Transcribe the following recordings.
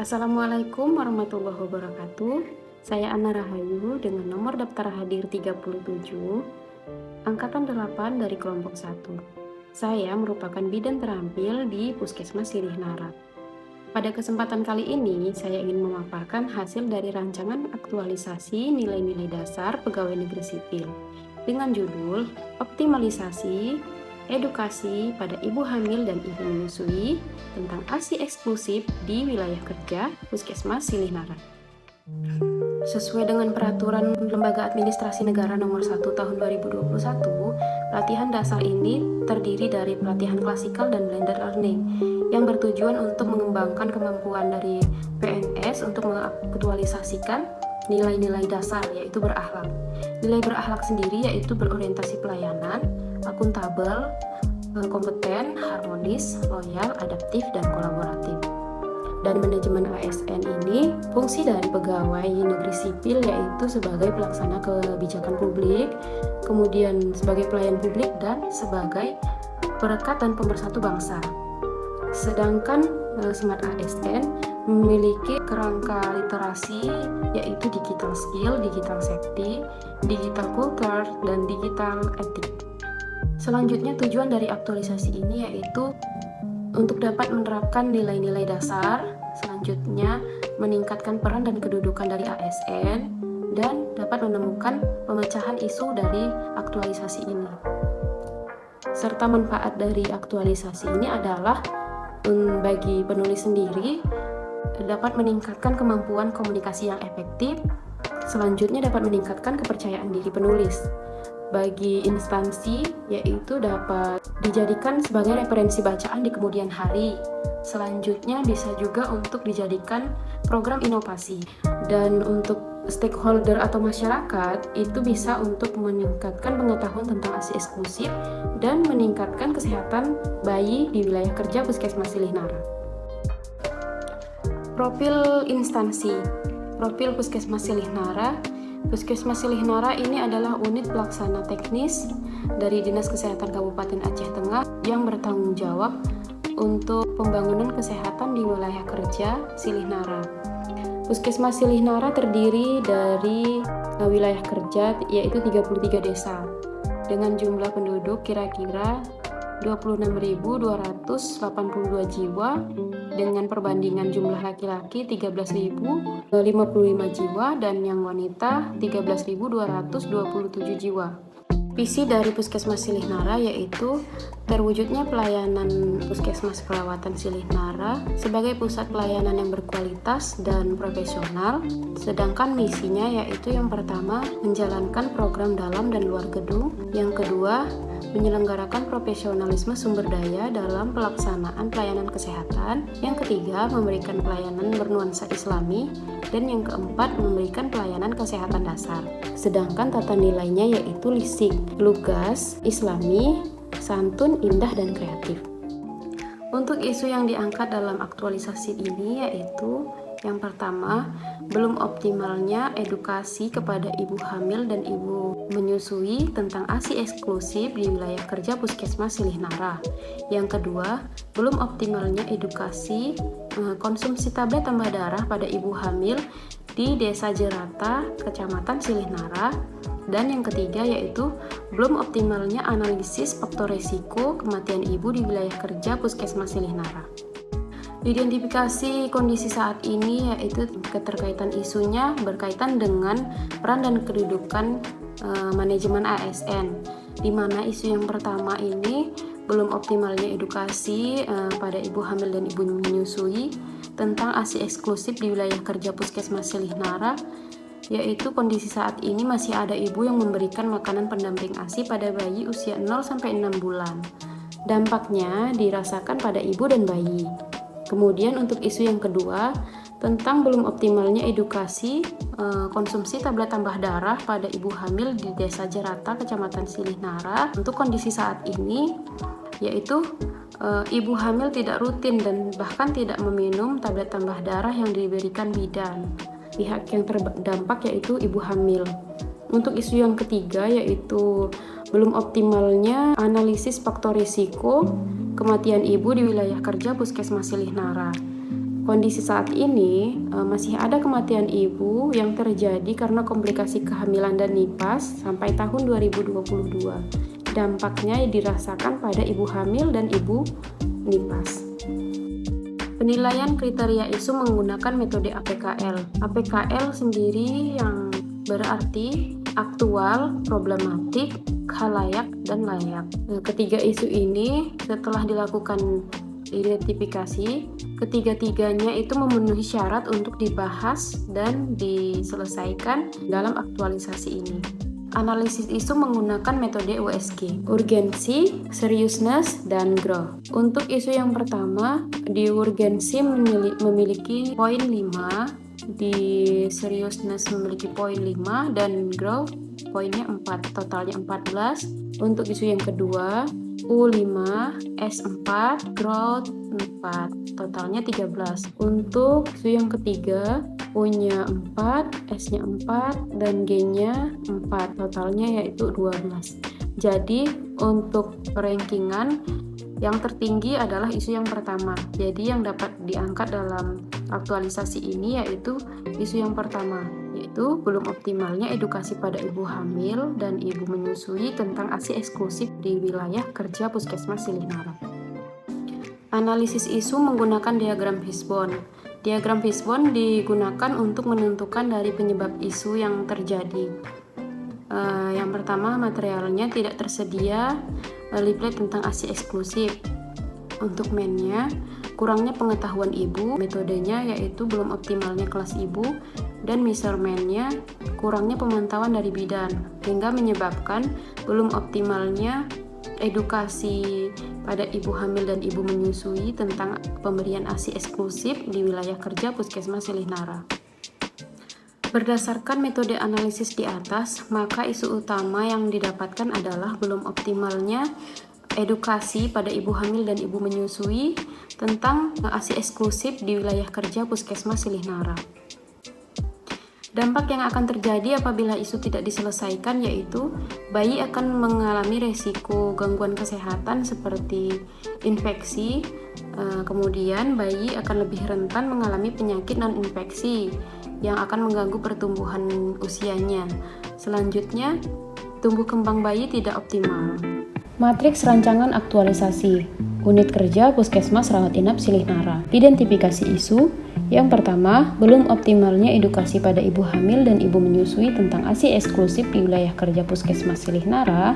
Assalamualaikum warahmatullahi wabarakatuh. Saya Ana Rahayu dengan nomor daftar hadir 37, angkatan 8 dari kelompok 1. Saya merupakan bidan terampil di Puskesmas Silih Nara. Pada kesempatan kali ini, saya ingin memaparkan hasil dari rancangan aktualisasi nilai-nilai dasar pegawai negeri sipil dengan judul Optimalisasi Edukasi pada Ibu Hamil dan Ibu Menyusui tentang ASI eksklusif di wilayah kerja Puskesmas Silih Nara. Sesuai dengan peraturan Lembaga Administrasi Negara nomor 1 tahun 2021, pelatihan dasar ini terdiri dari pelatihan klasikal dan blended learning yang bertujuan untuk mengembangkan kemampuan dari PNS untuk mengaktualisasikan nilai-nilai dasar, yaitu berakhlak. Nilai berakhlak sendiri yaitu berorientasi pelayanan, akuntabel, kompeten, harmonis, loyal, adaptif, dan kolaboratif. Dan manajemen ASN ini fungsi dari pegawai negeri sipil yaitu sebagai pelaksana kebijakan publik, kemudian sebagai pelayan publik, dan sebagai perekat dan pemersatu bangsa. Sedangkan Smart ASN memiliki kerangka literasi yaitu digital skill, digital safety, digital culture, dan digital etik. Selanjutnya tujuan dari aktualisasi ini yaitu untuk dapat menerapkan nilai-nilai dasar, selanjutnya meningkatkan peran dan kedudukan dari ASN, dan dapat menemukan pemecahan isu dari aktualisasi ini. Serta manfaat dari aktualisasi ini adalah bagi penulis sendiri dapat meningkatkan kemampuan komunikasi yang efektif, selanjutnya dapat meningkatkan kepercayaan diri penulis. Bagi instansi, yaitu dapat dijadikan sebagai referensi bacaan di kemudian hari. Selanjutnya bisa juga untuk dijadikan program inovasi. Dan untuk stakeholder atau masyarakat, itu bisa untuk meningkatkan pengetahuan tentang ASI eksklusif dan meningkatkan kesehatan bayi di wilayah kerja Puskesmas Silih Nara. Profil instansi. Profil Puskesmas Silih Nara. Puskesmas Silih Nara ini adalah unit pelaksana teknis dari Dinas Kesehatan Kabupaten Aceh Tengah yang bertanggung jawab untuk pembangunan kesehatan di wilayah kerja Silih Nara. Puskesmas Silih Nara terdiri dari wilayah kerja yaitu 33 desa dengan jumlah penduduk kira-kira 26.282 jiwa dengan perbandingan jumlah laki-laki 13.055 jiwa dan yang wanita 13.227 jiwa. Visi dari Puskesmas Silih Nara yaitu terwujudnya pelayanan Puskesmas Perawatan Silih Nara sebagai pusat pelayanan yang berkualitas dan profesional. Sedangkan misinya yaitu yang pertama menjalankan program dalam dan luar gedung, yang kedua menyelenggarakan profesionalisme sumber daya dalam pelaksanaan pelayanan kesehatan, yang ketiga memberikan pelayanan bernuansa Islami, dan yang keempat memberikan pelayanan kesehatan dasar. Sedangkan tata nilainya yaitu lisik, lugas, Islami, santun, indah, dan kreatif. Untuk isu yang diangkat dalam aktualisasi ini yaitu yang pertama, belum optimalnya edukasi kepada ibu hamil dan ibu menyusui tentang ASI eksklusif di wilayah kerja Puskesmas Silih Nara. Yang kedua, belum optimalnya edukasi konsumsi tablet tambah darah pada ibu hamil di Desa Jerata, Kecamatan Silih Nara. Dan yang ketiga yaitu belum optimalnya analisis faktor resiko kematian ibu di wilayah kerja Puskesmas Silih Nara. Identifikasi kondisi saat ini yaitu keterkaitan isunya berkaitan dengan peran dan kedudukan manajemen ASN, di mana isu yang pertama ini belum optimalnya edukasi pada ibu hamil dan ibu menyusui tentang ASI eksklusif di wilayah kerja Puskesmas Silih Nara, yaitu kondisi saat ini masih ada ibu yang memberikan makanan pendamping ASI pada bayi usia 0-6 bulan. Dampaknya dirasakan pada ibu dan bayi. Kemudian untuk isu yang kedua, tentang belum optimalnya edukasi konsumsi tablet tambah darah pada ibu hamil di Desa Jerata, Kecamatan Silih Nara. Untuk kondisi saat ini, yaitu ibu hamil tidak rutin dan bahkan tidak meminum tablet tambah darah yang diberikan bidan. Pihak yang terdampak yaitu ibu hamil. Untuk isu yang ketiga yaitu belum optimalnya analisis faktor risiko kematian ibu di wilayah kerja Puskesmas Silih Nara. Kondisi saat ini masih ada kematian ibu yang terjadi karena komplikasi kehamilan dan nifas sampai tahun 2022. Dampaknya dirasakan pada ibu hamil dan ibu nifas. Penilaian kriteria isu menggunakan metode APKL. APKL sendiri yang berarti aktual, problematik, khalayak, dan layak. Ketiga isu ini setelah dilakukan identifikasi, ketiga-tiganya itu memenuhi syarat untuk dibahas dan diselesaikan dalam aktualisasi ini. Analisis isu menggunakan metode USG, urgensi, seriousness, dan growth. Untuk isu yang pertama, di urgensi memiliki poin 5, di seriousness memiliki poin 5, dan growth poinnya 4, totalnya 14. Untuk isu yang kedua, U5, S4, growth 4, totalnya 13. Untuk isu yang ketiga, U-nya 4, S-nya 4, dan G-nya 4, totalnya yaitu 12. Jadi untuk rankingan yang tertinggi adalah isu yang pertama. Jadi yang dapat diangkat dalam aktualisasi ini yaitu isu yang pertama, yaitu belum optimalnya edukasi pada ibu hamil dan ibu menyusui tentang ASI eksklusif di wilayah kerja Puskesmas Silih-Nara. Analisis isu menggunakan diagram Fishbone. Diagram Fishbone digunakan untuk menentukan dari penyebab isu yang terjadi. Yang pertama, materialnya tidak tersedia leaflet tentang ASI eksklusif. Untuk mennya, kurangnya pengetahuan ibu, metodenya yaitu belum optimalnya kelas ibu, dan measurementnya kurangnya pemantauan dari bidan, hingga menyebabkan belum optimalnya edukasi pada ibu hamil dan ibu menyusui tentang pemberian ASI eksklusif di wilayah kerja Puskesmas Silih-Nara. Berdasarkan metode analisis di atas, maka isu utama yang didapatkan adalah belum optimalnya edukasi pada ibu hamil dan ibu menyusui tentang ASI eksklusif di wilayah kerja Puskesmas Silih-Nara. Dampak yang akan terjadi apabila isu tidak diselesaikan yaitu bayi akan mengalami resiko gangguan kesehatan seperti infeksi, kemudian bayi akan lebih rentan mengalami penyakit non-infeksi yang akan mengganggu pertumbuhan usianya. Selanjutnya, tumbuh kembang bayi tidak optimal. Matriks rancangan aktualisasi Unit Kerja Puskesmas Rawat Inap Silih-Nara. Identifikasi isu. Yang pertama, belum optimalnya edukasi pada ibu hamil dan ibu menyusui tentang ASI eksklusif di wilayah kerja Puskesmas Silih-Nara.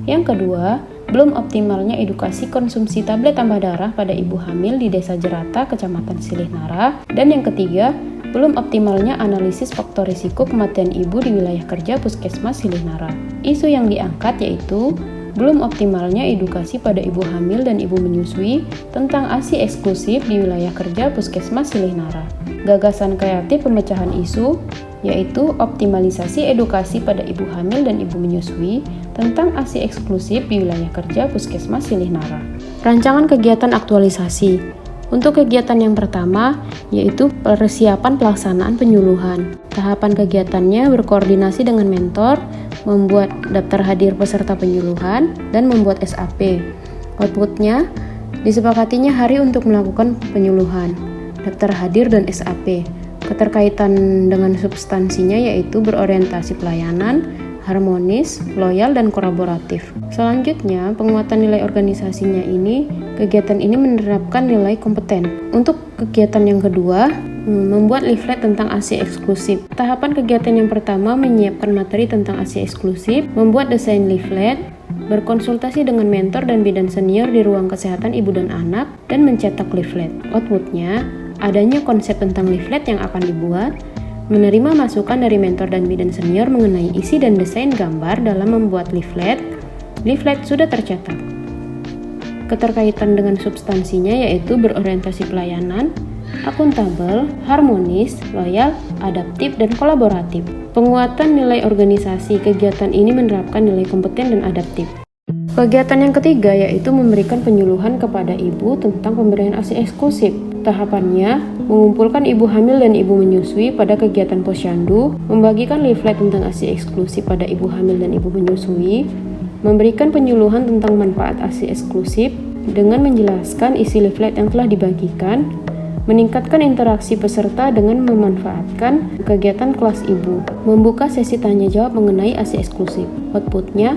Yang kedua, belum optimalnya edukasi konsumsi tablet tambah darah pada ibu hamil di Desa Jerata, Kecamatan Silih-Nara. Dan yang ketiga, belum optimalnya analisis faktor risiko kematian ibu di wilayah kerja Puskesmas Silih-Nara. Isu yang diangkat yaitu belum optimalnya edukasi pada ibu hamil dan ibu menyusui tentang ASI eksklusif di wilayah kerja Puskesmas Silih-Nara. Gagasan kreatif pemecahan isu yaitu optimalisasi edukasi pada ibu hamil dan ibu menyusui tentang ASI eksklusif di wilayah kerja Puskesmas Silih-Nara. Rancangan kegiatan aktualisasi. Untuk kegiatan yang pertama, yaitu persiapan pelaksanaan penyuluhan. Tahapan kegiatannya berkoordinasi dengan mentor, membuat daftar hadir peserta penyuluhan, dan membuat SAP. Outputnya, disepakatinya hari untuk melakukan penyuluhan, daftar hadir, dan SAP. Keterkaitan dengan substansinya yaitu berorientasi pelayanan, harmonis, loyal, dan kolaboratif. Selanjutnya, penguatan nilai organisasinya ini, kegiatan ini menerapkan nilai kompeten. Untuk kegiatan yang kedua, membuat leaflet tentang ASI eksklusif. Tahapan kegiatan yang pertama menyiapkan materi tentang ASI eksklusif, membuat desain leaflet, berkonsultasi dengan mentor dan bidan senior di ruang kesehatan ibu dan anak, dan mencetak leaflet. Outputnya, adanya konsep tentang leaflet yang akan dibuat, menerima masukan dari mentor dan bidan senior mengenai isi dan desain gambar dalam membuat leaflet. Leaflet sudah tercetak. Keterkaitan dengan substansinya yaitu berorientasi pelayanan, akuntabel, harmonis, loyal, adaptif, dan kolaboratif. Penguatan nilai organisasi, kegiatan ini menerapkan nilai kompeten dan adaptif. Kegiatan yang ketiga yaitu memberikan penyuluhan kepada ibu tentang pemberian ASI eksklusif. Tahapannya, mengumpulkan ibu hamil dan ibu menyusui pada kegiatan posyandu, membagikan leaflet tentang ASI eksklusif pada ibu hamil dan ibu menyusui, memberikan penyuluhan tentang manfaat ASI eksklusif dengan menjelaskan isi leaflet yang telah dibagikan, meningkatkan interaksi peserta dengan memanfaatkan kegiatan kelas ibu, membuka sesi tanya jawab mengenai ASI eksklusif. Outputnya,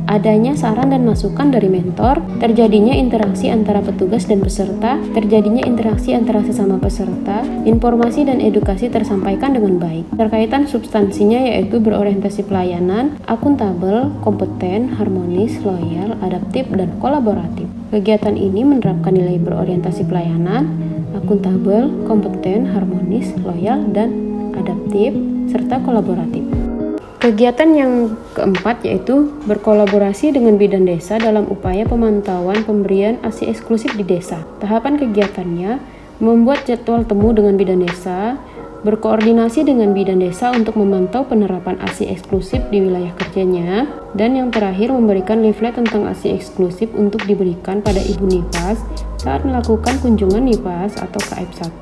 adanya saran dan masukan dari mentor, terjadinya interaksi antara petugas dan peserta, terjadinya interaksi antara sesama peserta, informasi dan edukasi tersampaikan dengan baik. Terkaitan substansinya yaitu berorientasi pelayanan, akuntabel, kompeten, harmonis, loyal, adaptif, dan kolaboratif. Kegiatan ini menerapkan nilai berorientasi pelayanan, akuntabel, kompeten, harmonis, loyal, dan adaptif, serta kolaboratif. Kegiatan yang keempat yaitu berkolaborasi dengan bidan desa dalam upaya pemantauan pemberian ASI eksklusif di desa. Tahapan kegiatannya membuat jadwal temu dengan bidan desa, berkoordinasi dengan bidan desa untuk memantau penerapan ASI eksklusif di wilayah kerjanya, dan yang terakhir memberikan leaflet tentang ASI eksklusif untuk diberikan pada ibu nifas saat melakukan kunjungan nifas atau KF1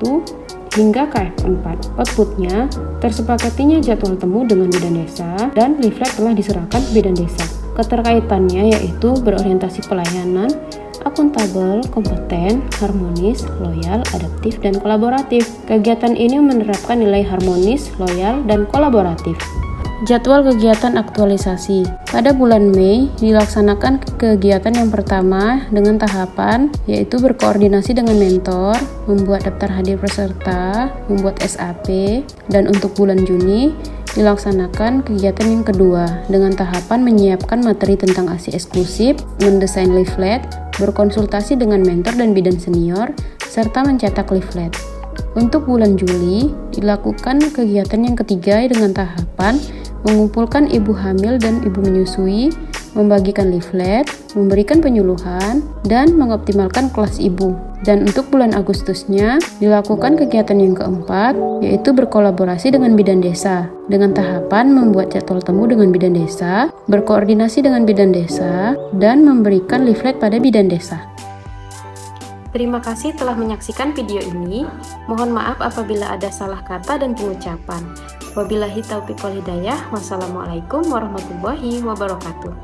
hingga KF4. Outputnya, tersepakatinya jadwal temu dengan bidan desa dan leaflet telah diserahkan ke bidan desa. Keterkaitannya yaitu berorientasi pelayanan, akuntabel, kompeten, harmonis, loyal, adaptif, dan kolaboratif. Kegiatan ini menerapkan nilai harmonis, loyal, dan kolaboratif. Jadwal kegiatan aktualisasi. Pada bulan Mei dilaksanakan kegiatan yang pertama dengan tahapan yaitu berkoordinasi dengan mentor, membuat daftar hadir peserta, membuat SAP, dan untuk bulan Juni dilaksanakan kegiatan yang kedua dengan tahapan menyiapkan materi tentang ASI eksklusif, mendesain leaflet, berkonsultasi dengan mentor dan bidan senior, serta mencetak leaflet. Untuk bulan Juli dilakukan kegiatan yang ketiga dengan tahapan mengumpulkan ibu hamil dan ibu menyusui, membagikan leaflet, memberikan penyuluhan, dan mengoptimalkan kelas ibu. Dan untuk bulan Agustusnya dilakukan kegiatan yang keempat, yaitu berkolaborasi dengan bidan desa, dengan tahapan membuat jadwal temu dengan bidan desa, berkoordinasi dengan bidan desa, dan memberikan leaflet pada bidan desa. Terima kasih telah menyaksikan video ini. Mohon maaf apabila ada salah kata dan pengucapan. Wabillahi taufiq wal hidayah. Wassalamualaikum warahmatullahi wabarakatuh.